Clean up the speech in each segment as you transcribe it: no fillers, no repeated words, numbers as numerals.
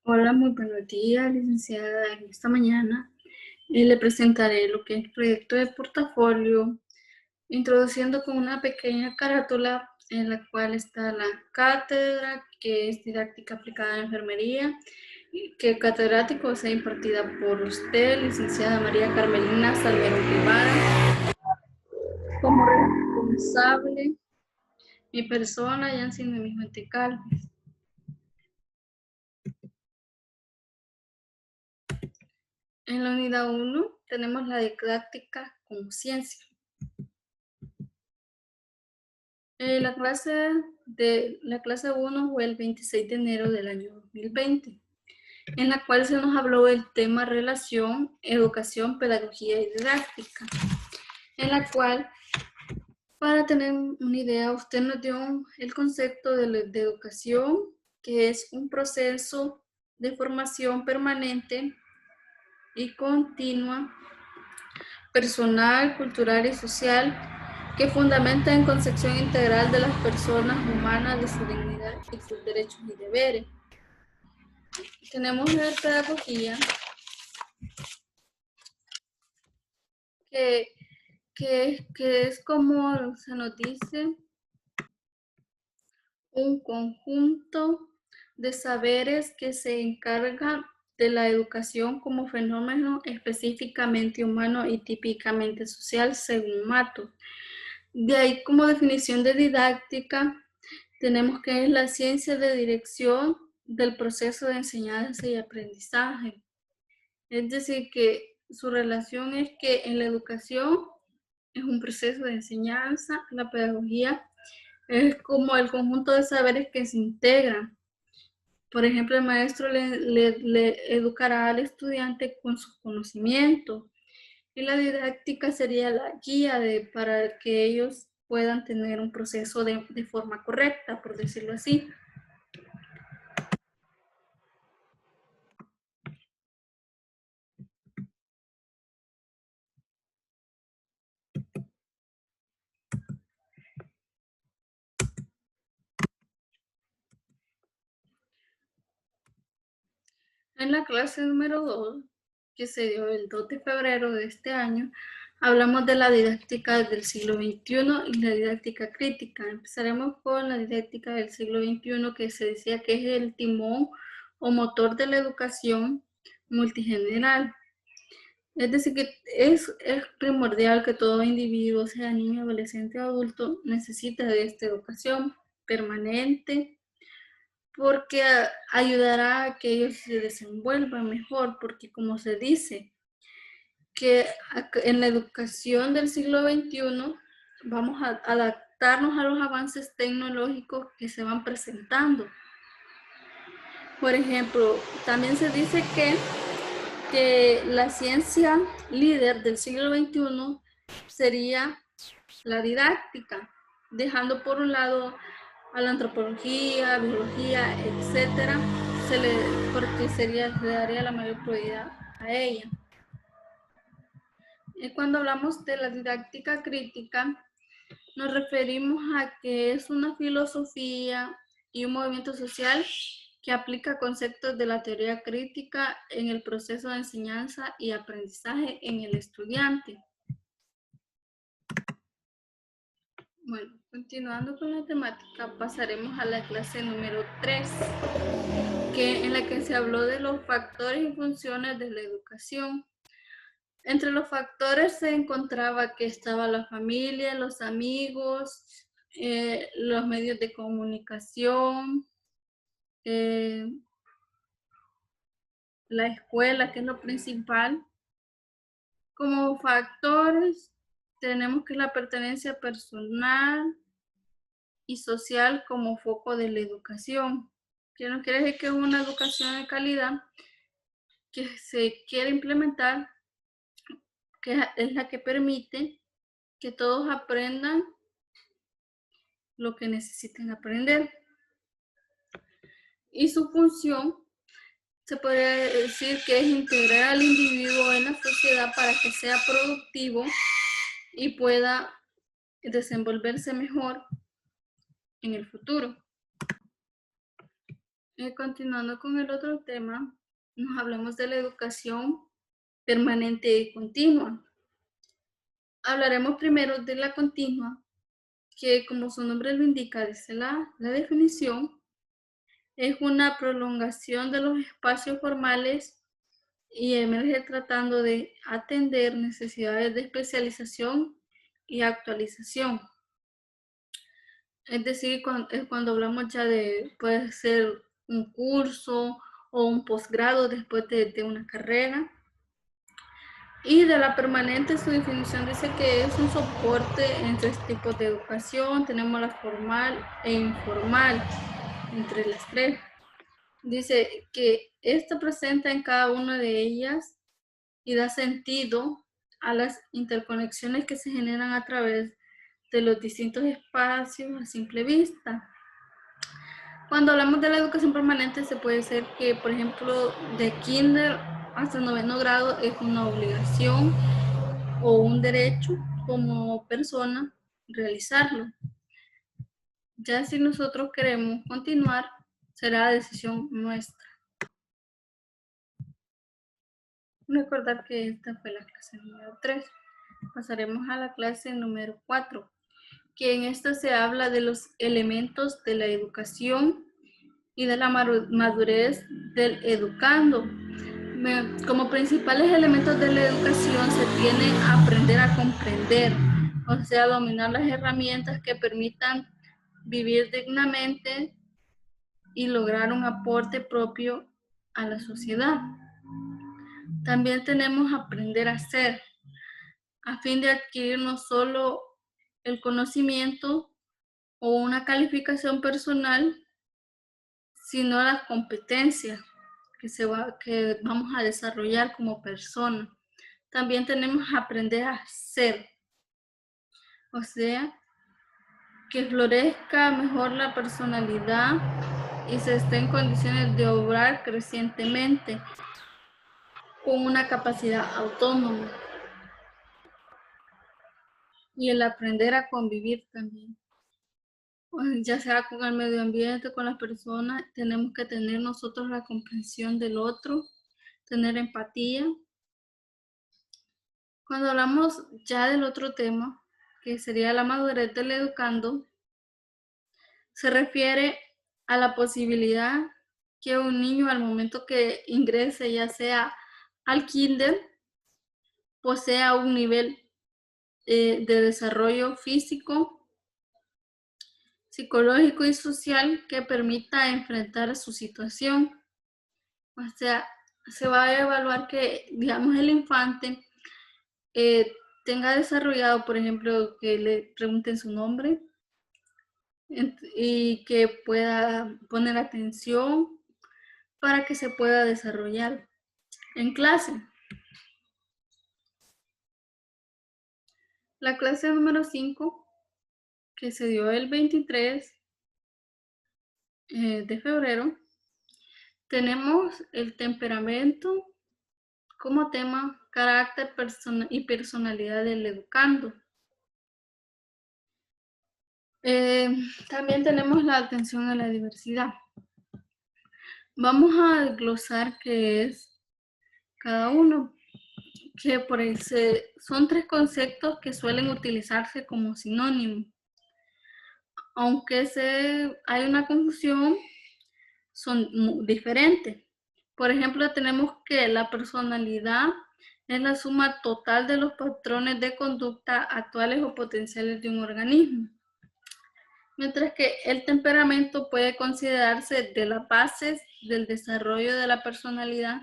Hola, muy buenos días, licenciada. En esta mañana le presentaré lo que es el proyecto de portafolio, introduciendo con una pequeña carátula en la cual está la cátedra, que es didáctica aplicada en enfermería, y que catedrático sea impartida por usted, licenciada María Carmelina Salmerón Guevara, como responsable, mi persona, Yancy Mismo Calves. En la unidad 1 tenemos la didáctica como ciencia. La clase 1 fue el 26 de enero del año 2020, en la cual se nos habló del tema relación, educación, pedagogía y didáctica, en la cual, para tener una idea, usted nos dio el concepto de educación, que es un proceso de formación permanente y continua, personal, cultural y social, que fundamenta en concepción integral de las personas humanas, de su dignidad y sus derechos y deberes. Tenemos la pedagogía, que es como se nos dice, un conjunto de saberes que se encargan de la educación como fenómeno específicamente humano y típicamente social, según Matos. De ahí, como definición de didáctica, tenemos que es la ciencia de dirección del proceso de enseñanza y aprendizaje. Es decir, que su relación es que en la educación es un proceso de enseñanza, la pedagogía es como el conjunto de saberes que se integran. Por ejemplo, el maestro le educará al estudiante con sus conocimientos y la didáctica sería la guía para que ellos puedan tener un proceso de forma correcta, por decirlo así. En la clase número 2, que se dio el 2 de febrero de este año, hablamos de la didáctica del siglo XXI y la didáctica crítica. Empezaremos con la didáctica del siglo XXI, que se decía que es el timón o motor de la educación multigeneral. Es decir, que es primordial que todo individuo, sea niño, adolescente o adulto, necesite de esta educación permanente, porque ayudará a que ellos se desenvuelvan mejor, porque como se dice, que en la educación del siglo XXI vamos a adaptarnos a los avances tecnológicos que se van presentando. Por ejemplo, también se dice que la ciencia líder del siglo XXI sería la didáctica, dejando por un lado a la antropología, biología, etcétera, porque le daría la mayor prioridad a ella. Cuando hablamos de la didáctica crítica, nos referimos a que es una filosofía y un movimiento social que aplica conceptos de la teoría crítica en el proceso de enseñanza y aprendizaje en el estudiante. Bueno, continuando con la temática, pasaremos a la clase número 3, en la que se habló de los factores y funciones de la educación. Entre los factores se encontraba que estaba la familia, los amigos, los medios de comunicación, la escuela, que es lo principal. Como factores tenemos que la pertenencia personal y social como foco de la educación, que no quiere decir que es una educación de calidad que se quiere implementar, que es la que permite que todos aprendan lo que necesiten aprender. Y su función se podría decir que es integrar al individuo en la sociedad para que sea productivo y pueda desenvolverse mejor en el futuro. Continuando con el otro tema, nos hablamos de la educación permanente y continua. Hablaremos primero de la continua, que como su nombre lo indica, dice la definición, es una prolongación de los espacios formales y emerge tratando de atender necesidades de especialización y actualización. Es decir, cuando hablamos ya de, puede ser un curso o un posgrado después de una carrera. Y de la permanente, su definición dice que es un soporte en tres tipos de educación. Tenemos la formal e informal, entre las tres. Dice que esta presenta en cada una de ellas y da sentido a las interconexiones que se generan a través de los distintos espacios a simple vista. Cuando hablamos de la educación permanente, se puede decir que, por ejemplo, de kinder hasta 9º grado es una obligación o un derecho como persona realizarlo. Ya si nosotros queremos continuar, será decisión nuestra. Recordar que esta fue la clase número 3. Pasaremos a la clase número 4, que en esta se habla de los elementos de la educación y de la madurez del educando. Como principales elementos de la educación se tiene a aprender a comprender, o sea, dominar las herramientas que permitan vivir dignamente y lograr un aporte propio a la sociedad. También tenemos aprender a ser, a fin de adquirir no solo el conocimiento o una calificación personal, sino las competencias que vamos a desarrollar como persona. También tenemos que aprender a ser, o sea, que florezca mejor la personalidad y se esté en condiciones de obrar crecientemente con una capacidad autónoma. Y el aprender a convivir también. Ya sea con el medio ambiente, con las personas, tenemos que tener nosotros la comprensión del otro, tener empatía. Cuando hablamos ya del otro tema, que sería la madurez del educando, se refiere a la posibilidad que un niño al momento que ingrese ya sea al kinder, posea un nivel de desarrollo físico, psicológico y social que permita enfrentar su situación. O sea, se va a evaluar que, digamos, el infante tenga desarrollado, por ejemplo, que le pregunten su nombre y que pueda poner atención para que se pueda desarrollar en clase. La clase número 5, que se dio el 23 de febrero, tenemos el temperamento como tema, carácter y personalidad del educando. También tenemos la atención a la diversidad. Vamos a desglosar qué es cada uno, que por ahí son 3 conceptos que suelen utilizarse como sinónimo. Aunque hay una confusión, son diferentes. Por ejemplo, tenemos que la personalidad es la suma total de los patrones de conducta actuales o potenciales de un organismo. Mientras que el temperamento puede considerarse de las bases del desarrollo de la personalidad,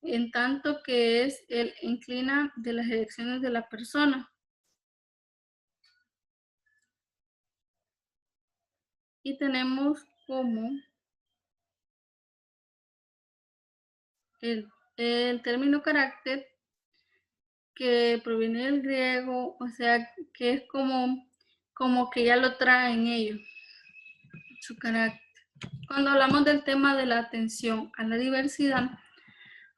en tanto que es el inclina de las elecciones de la persona. Y tenemos como el término carácter, que proviene del griego, o sea, que es como que ya lo traen ellos, su carácter. Cuando hablamos del tema de la atención a la diversidad,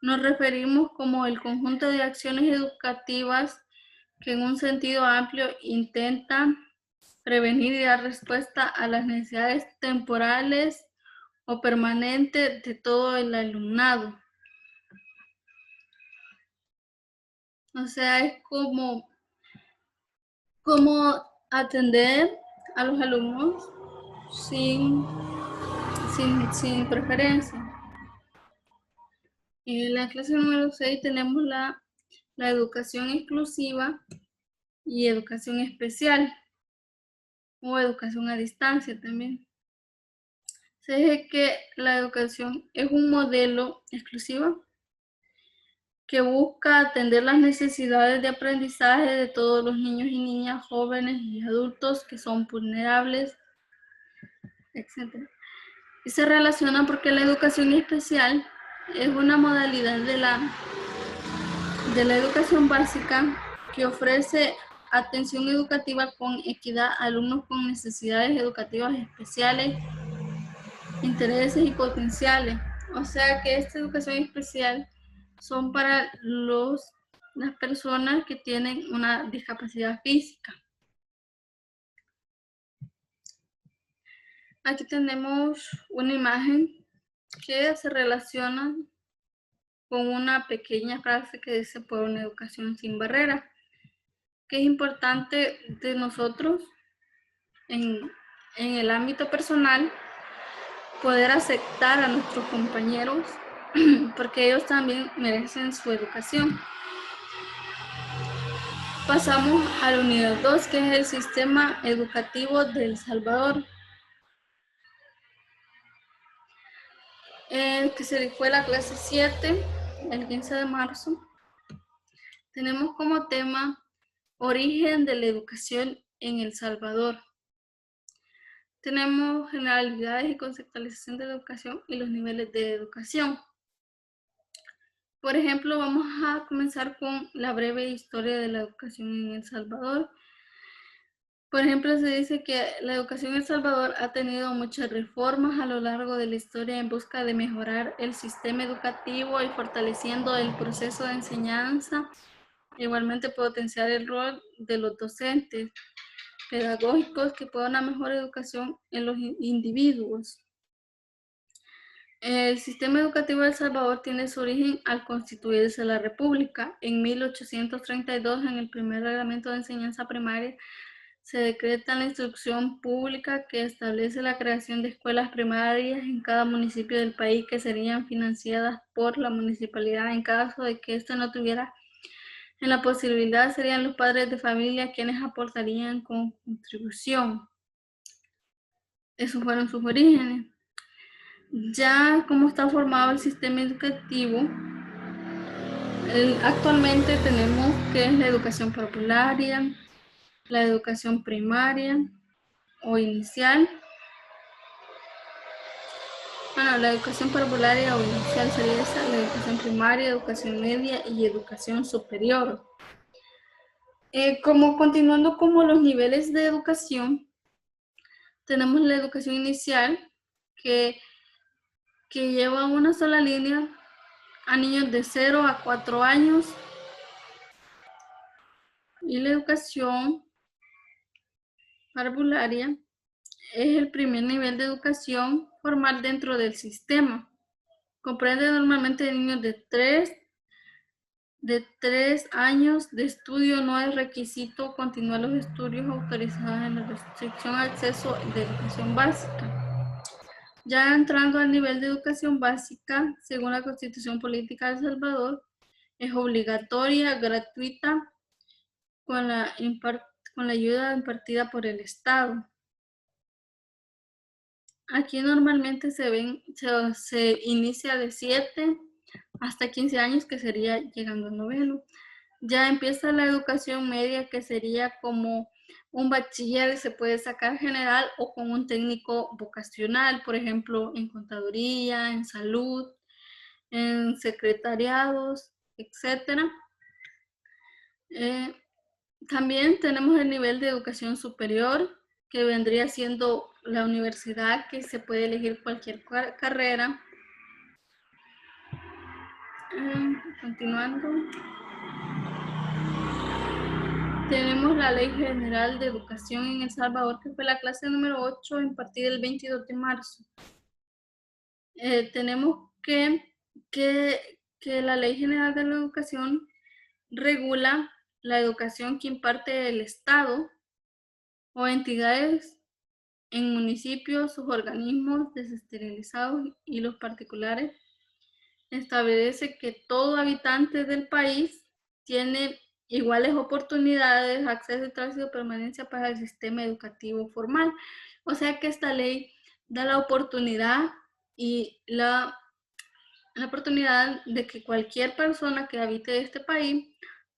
nos referimos como el conjunto de acciones educativas que en un sentido amplio intentan prevenir y dar respuesta a las necesidades temporales o permanente de todo el alumnado. O sea, es como atender a los alumnos sin preferencia. En la clase número 6 tenemos la educación exclusiva y educación especial o educación a distancia también. Se dice que la educación es un modelo exclusivo que busca atender las necesidades de aprendizaje de todos los niños y niñas, jóvenes y adultos que son vulnerables, etc. Y se relaciona porque la educación especial es una modalidad de la educación básica que ofrece atención educativa con equidad a alumnos con necesidades educativas especiales, intereses y potenciales. O sea que esta educación especial son para las personas que tienen una discapacidad física. Aquí tenemos una imagen que se relaciona con una pequeña frase que dice por una educación sin barreras, que es importante de nosotros en el ámbito personal poder aceptar a nuestros compañeros porque ellos también merecen su educación. Pasamos a la unidad 2, que es el sistema educativo de El Salvador, que se fue la clase 7, el 15 de marzo. Tenemos como tema origen de la educación en El Salvador. Tenemos generalidades y conceptualización de la educación y los niveles de educación. Por ejemplo, vamos a comenzar con la breve historia de la educación en El Salvador. Por ejemplo, se dice que la educación en El Salvador ha tenido muchas reformas a lo largo de la historia en busca de mejorar el sistema educativo y fortaleciendo el proceso de enseñanza, igualmente potenciar el rol de los docentes pedagógicos que puedan una mejor educación en los individuos. El sistema educativo de El Salvador tiene su origen al constituirse la República. En 1832, en el primer reglamento de enseñanza primaria, se decreta la instrucción pública que establece la creación de escuelas primarias en cada municipio del país que serían financiadas por la municipalidad. En caso de que ésta no tuviera en la posibilidad, serían los padres de familia quienes aportarían con contribución. Esos fueron sus orígenes. Ya como está formado el sistema educativo, actualmente tenemos que es la educación parvularia, la educación primaria o inicial. Bueno, la educación parvularia o inicial sería esa, la educación primaria, educación media y educación superior. Continuando como los niveles de educación, tenemos la educación inicial que lleva una sola línea a niños de 0 a 4 años, y la educación parvularia es el primer nivel de educación formal dentro del sistema. Comprende normalmente niños de 3 años de estudio. No es requisito continuar los estudios autorizados en la restricción al acceso de educación básica. Ya entrando al nivel de educación básica, según la Constitución Política de El Salvador, es obligatoria, gratuita, con la ayuda impartida por el Estado. Aquí normalmente se inicia de 7 hasta 15 años, que sería llegando al noveno. Ya empieza la educación media, que sería como un bachiller, se puede sacar general o con un técnico vocacional, por ejemplo, en contaduría, en salud, en secretariados, etc. También tenemos el nivel de educación superior, que vendría siendo la universidad, que se puede elegir cualquier carrera. Continuando. Tenemos la Ley General de Educación en El Salvador, que fue la clase número 8, impartida el 22 de marzo. tenemos que la Ley General de la Educación regula la educación que imparte el Estado o entidades en municipios, sus organismos desesterilizados y los particulares. Establece que todo habitante del país tiene iguales oportunidades, acceso y tránsito de permanencia para el sistema educativo formal. O sea que esta ley da la oportunidad y la oportunidad de que cualquier persona que habite este país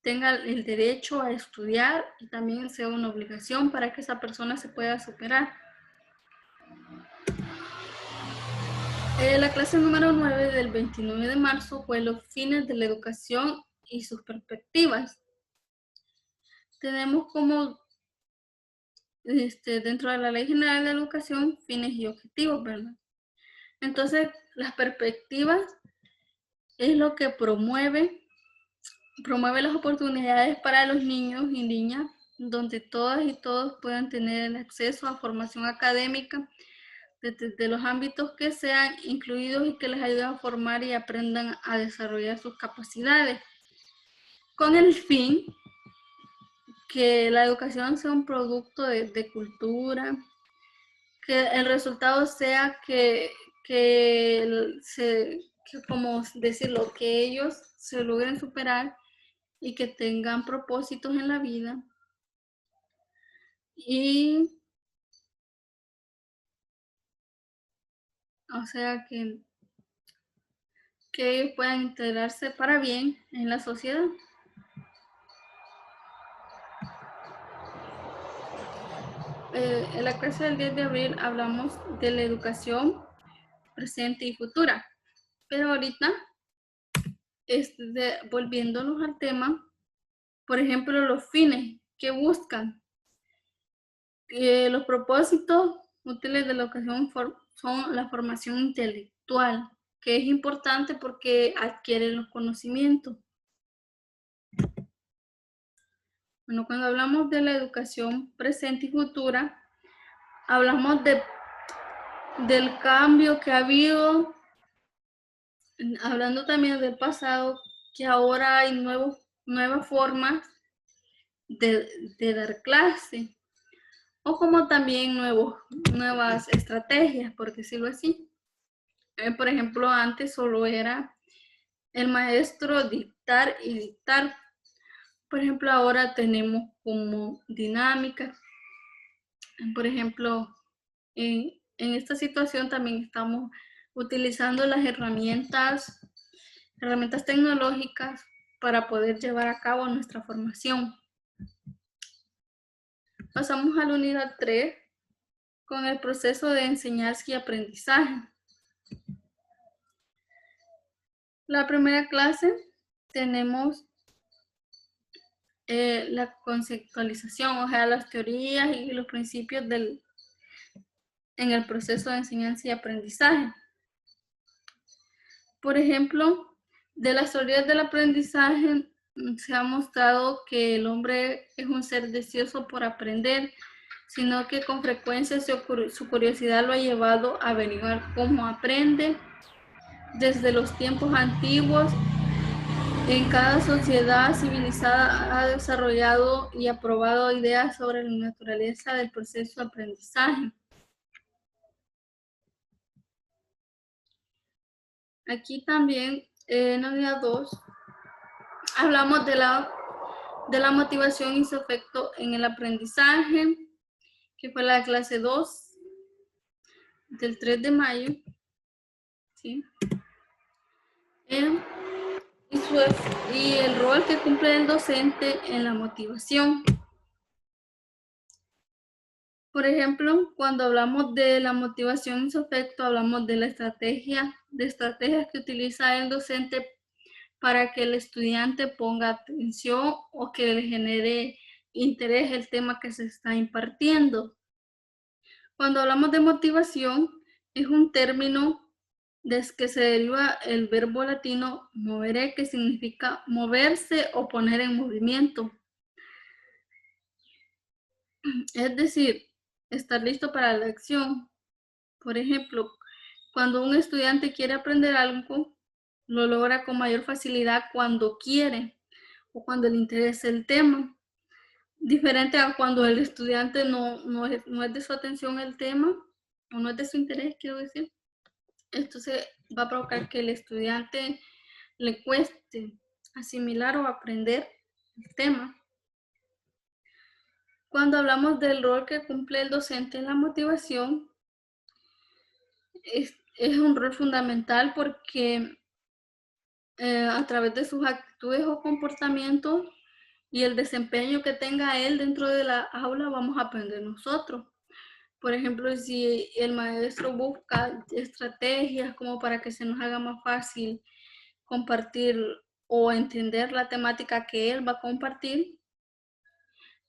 tenga el derecho a estudiar y también sea una obligación para que esa persona se pueda superar. La clase número 9 del 29 de marzo fue los fines de la educación y sus perspectivas. Tenemos como dentro de la Ley General de Educación fines y objetivos, ¿verdad? Entonces, las perspectivas es lo que promueve las oportunidades para los niños y niñas, donde todas y todos puedan tener el acceso a formación académica desde los ámbitos que sean incluidos y que les ayuden a formar y aprendan a desarrollar sus capacidades, con el fin que la educación sea un producto de cultura, que el resultado sea como decirlo, que ellos se logren superar y que tengan propósitos en la vida y o sea que ellos puedan integrarse para bien en la sociedad. En la clase del 10 de abril hablamos de la educación presente y futura, pero ahorita volviéndonos al tema, por ejemplo, los fines que buscan. Los propósitos útiles de la educación son la formación intelectual, que es importante porque adquieren los conocimientos. Bueno, cuando hablamos de la educación presente y futura, hablamos del cambio que ha habido, hablando también del pasado, que ahora hay nuevas formas de dar clase, o como también nuevas estrategias, por decirlo así. Por ejemplo, antes solo era el maestro dictar y dictar. Por ejemplo, ahora tenemos como dinámicas. Por ejemplo, en esta situación también estamos utilizando las herramientas tecnológicas para poder llevar a cabo nuestra formación. Pasamos a la unidad 3 con el proceso de enseñanza y aprendizaje. La primera clase tenemos la conceptualización, o sea, las teorías y los principios en el proceso de enseñanza y aprendizaje. Por ejemplo, de las teorías del aprendizaje se ha mostrado que el hombre es un ser deseoso por aprender, sino que con frecuencia su curiosidad lo ha llevado a averiguar cómo aprende. Desde los tiempos antiguos, en cada sociedad civilizada ha desarrollado y aprobado ideas sobre la naturaleza del proceso de aprendizaje. Aquí también, en la unidad 2, hablamos de la motivación y su efecto en el aprendizaje, que fue la clase 2 del 3 de mayo. ¿Sí? Y el rol que cumple el docente en la motivación. Por ejemplo, cuando hablamos de la motivación y su efecto, hablamos de estrategias que utiliza el docente para que el estudiante ponga atención o que le genere interés el tema que se está impartiendo. Cuando hablamos de motivación, es un término desde que se deriva el verbo latino movere, que significa moverse o poner en movimiento. Es decir, estar listo para la acción. Por ejemplo, Cuando un estudiante quiere aprender algo, lo logra con mayor facilidad cuando quiere o cuando le interesa el tema. Diferente a cuando el estudiante no es de su atención el tema, o no es de su interés, quiero decir. Entonces va a provocar que el estudiante le cueste asimilar o aprender el tema. Cuando hablamos del rol que cumple el docente en la motivación, es un rol fundamental porque a través de sus actitudes o comportamientos y el desempeño que tenga él dentro de la aula, vamos a aprender nosotros. Por ejemplo, si el maestro busca estrategias como para que se nos haga más fácil compartir o entender la temática que él va a compartir,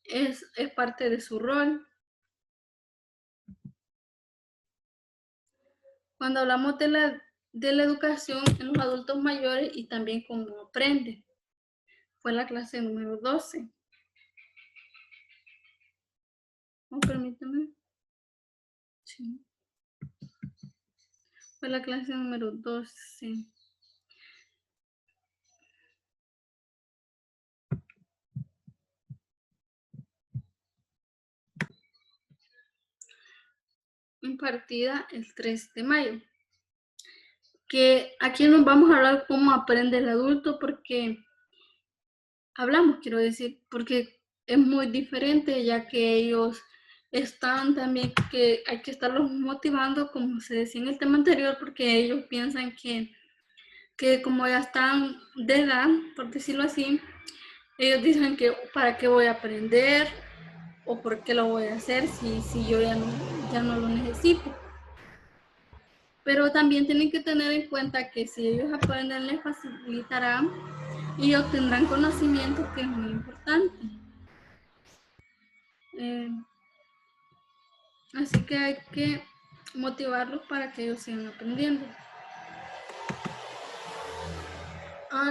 es parte de su rol. Cuando hablamos de la educación en los adultos mayores y también cómo aprende, fue la clase número 12. Oh, permítame. Sí. Fue la clase número 12. Impartida el 3 de mayo. Que aquí nos vamos a hablar cómo aprende el adulto, porque quiero decir, porque es muy diferente, ya que ellos están también, que hay que estarlos motivando, como se decía en el tema anterior, porque ellos piensan que como ya están de edad, por decirlo así, ellos dicen que para qué voy a aprender o por qué lo voy a hacer si yo ya no lo necesito. Pero también tienen que tener en cuenta que si ellos aprenden, les facilitará y obtendrán conocimientos, que es muy importante. Así que hay que motivarlos para que ellos sigan aprendiendo.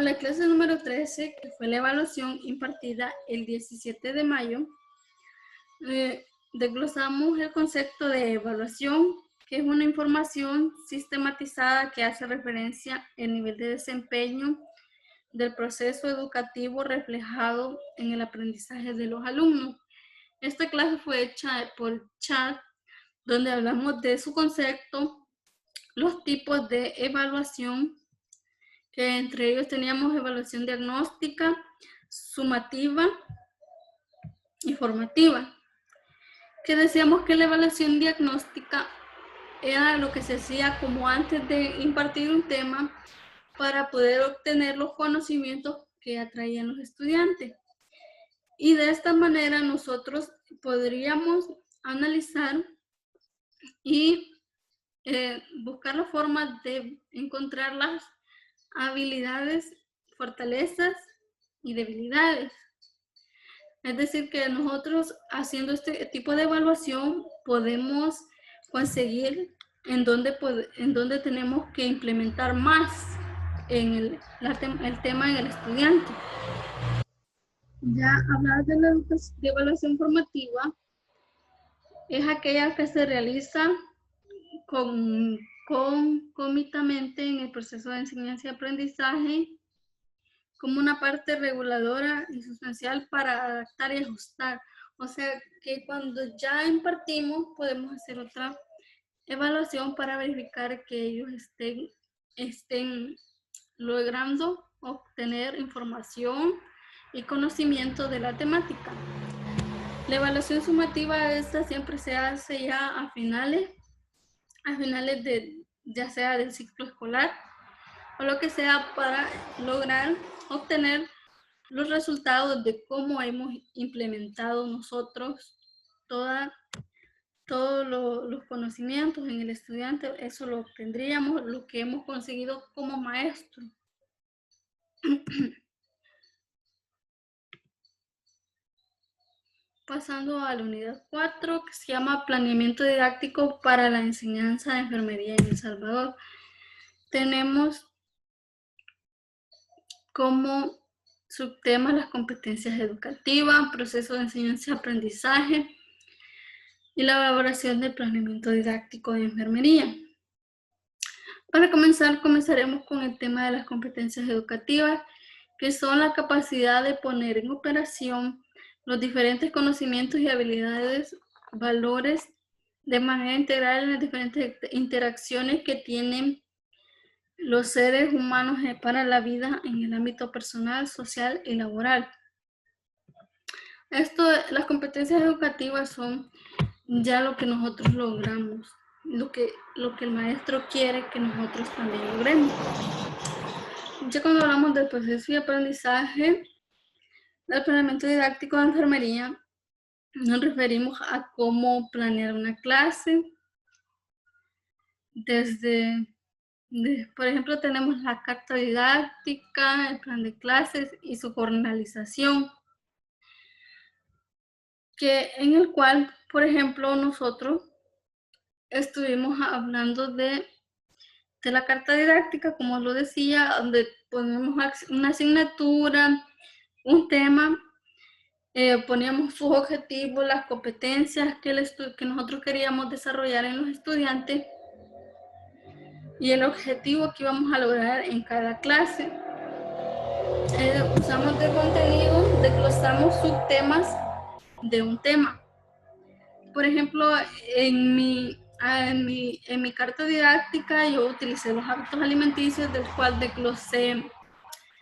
La clase número 13, que fue la evaluación impartida el 17 de mayo, desglosamos el concepto de evaluación, que es una información sistematizada que hace referencia al nivel de desempeño del proceso educativo reflejado en el aprendizaje de los alumnos. Esta clase fue hecha por chat, donde hablamos de su concepto, los tipos de evaluación, que entre ellos teníamos evaluación diagnóstica, sumativa y formativa. Que decíamos que la evaluación diagnóstica era lo que se hacía como antes de impartir un tema para poder obtener los conocimientos que atraían los estudiantes. Y de esta manera nosotros podríamos analizar y buscar la forma de encontrar las habilidades, fortalezas y debilidades. Es decir, que nosotros haciendo este tipo de evaluación podemos conseguir en dónde tenemos que implementar más en el tema en el estudiante. Ya hablar de la evaluación formativa es aquella que se realiza concomitantemente en el proceso de enseñanza y aprendizaje como una parte reguladora y sustancial para adaptar y ajustar. O sea que cuando ya impartimos podemos hacer otra evaluación para verificar que ellos estén logrando obtener información y conocimiento de la temática. La evaluación sumativa esta siempre se hace ya a finales de, ya sea del ciclo escolar o lo que sea, para lograr obtener los resultados de cómo hemos implementado nosotros todos los conocimientos en el estudiante. Eso lo obtendríamos, lo que hemos conseguido como maestro. Pasando a la unidad 4, que se llama Planeamiento Didáctico para la Enseñanza de Enfermería en El Salvador. Tenemos como subtemas las competencias educativas, proceso de enseñanza y aprendizaje y la elaboración del planeamiento didáctico de enfermería. Para comenzar, comenzaremos con el tema de las competencias educativas, que son la capacidad de poner en operación los diferentes conocimientos y habilidades, valores, de manera integral en las diferentes interacciones que tienen los seres humanos para la vida en el ámbito personal, social y laboral. Las competencias educativas son ya lo que nosotros logramos, lo que el maestro quiere que nosotros también logremos. Ya cuando hablamos del proceso de aprendizaje, del planeamiento didáctico de enfermería, nos referimos a cómo planear una clase. Por ejemplo, tenemos la carta didáctica, el plan de clases y su jornalización, en el cual, por ejemplo, nosotros estuvimos hablando de la carta didáctica, como lo decía, donde ponemos una asignatura, un tema, poníamos sus objetivos, las competencias que nosotros queríamos desarrollar en los estudiantes y el objetivo que íbamos a lograr en cada clase. Usamos de contenido, desglosamos subtemas de un tema. Por ejemplo, en mi carta didáctica yo utilicé los hábitos alimenticios, del cual desglosé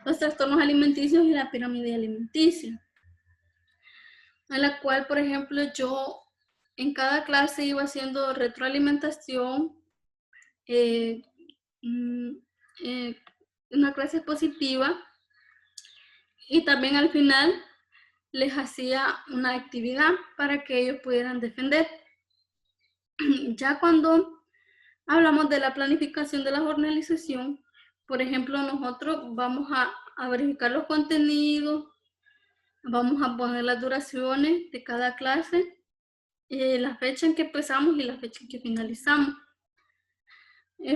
los trastornos alimenticios y la pirámide alimenticia, en la cual, por ejemplo, yo en cada clase iba haciendo retroalimentación, una clase positiva, y también al final les hacía una actividad para que ellos pudieran defender. Ya cuando hablamos de la planificación de la jornalización, por ejemplo, nosotros vamos a verificar los contenidos, vamos a poner las duraciones de cada clase, la fecha en que empezamos y la fecha en que finalizamos.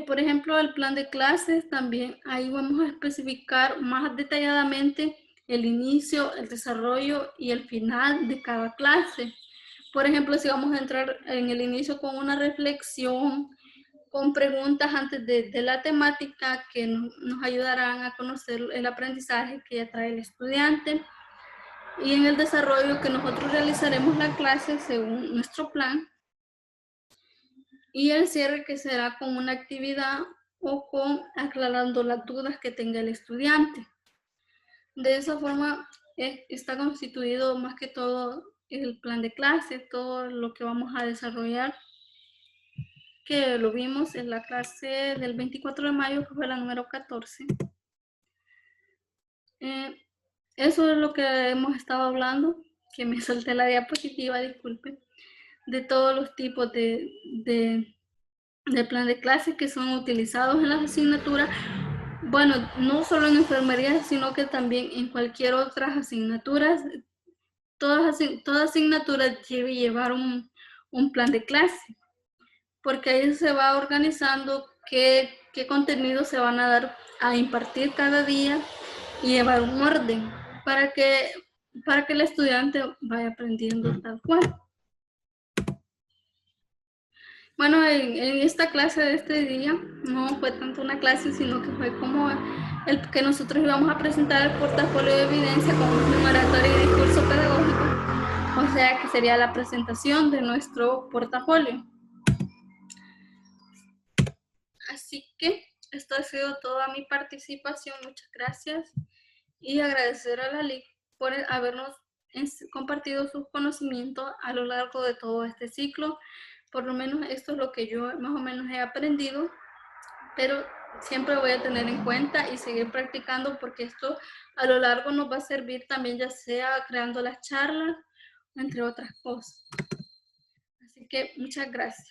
Por ejemplo, el plan de clases también, ahí vamos a especificar más detalladamente el inicio, el desarrollo y el final de cada clase. Por ejemplo, si vamos a entrar en el inicio con una reflexión, con preguntas antes de la temática que nos ayudarán a conocer el aprendizaje que ya trae el estudiante, y en el desarrollo que nosotros realizaremos la clase según nuestro plan, y el cierre que será con una actividad o con aclarando las dudas que tenga el estudiante. De esa forma está constituido más que todo el plan de clase, todo lo que vamos a desarrollar, que lo vimos en la clase del 24 de mayo, que fue la número 14. Eso es lo que hemos estado hablando, que me solté la diapositiva, disculpen, de todos los tipos de plan de clase que son utilizados en las asignaturas. Bueno, no solo en enfermería, sino que también en cualquier otras asignaturas. Toda asignatura debe llevar un plan de clase, porque ahí se va organizando qué contenidos se van a dar a impartir cada día y llevar un orden para que el estudiante vaya aprendiendo tal cual. Bueno, en esta clase de este día no fue tanto una clase, sino que fue como el que nosotros íbamos a presentar el portafolio de evidencia con un numeratorio y discurso pedagógico, o sea que sería la presentación de nuestro portafolio. Así que esto ha sido toda mi participación. Muchas gracias y agradecer a la LIC por habernos compartido sus conocimientos a lo largo de todo este ciclo. Por lo menos esto es lo que yo más o menos he aprendido, pero siempre voy a tener en cuenta y seguir practicando, porque esto a lo largo nos va a servir también, ya sea creando las charlas, entre otras cosas. Así que muchas gracias.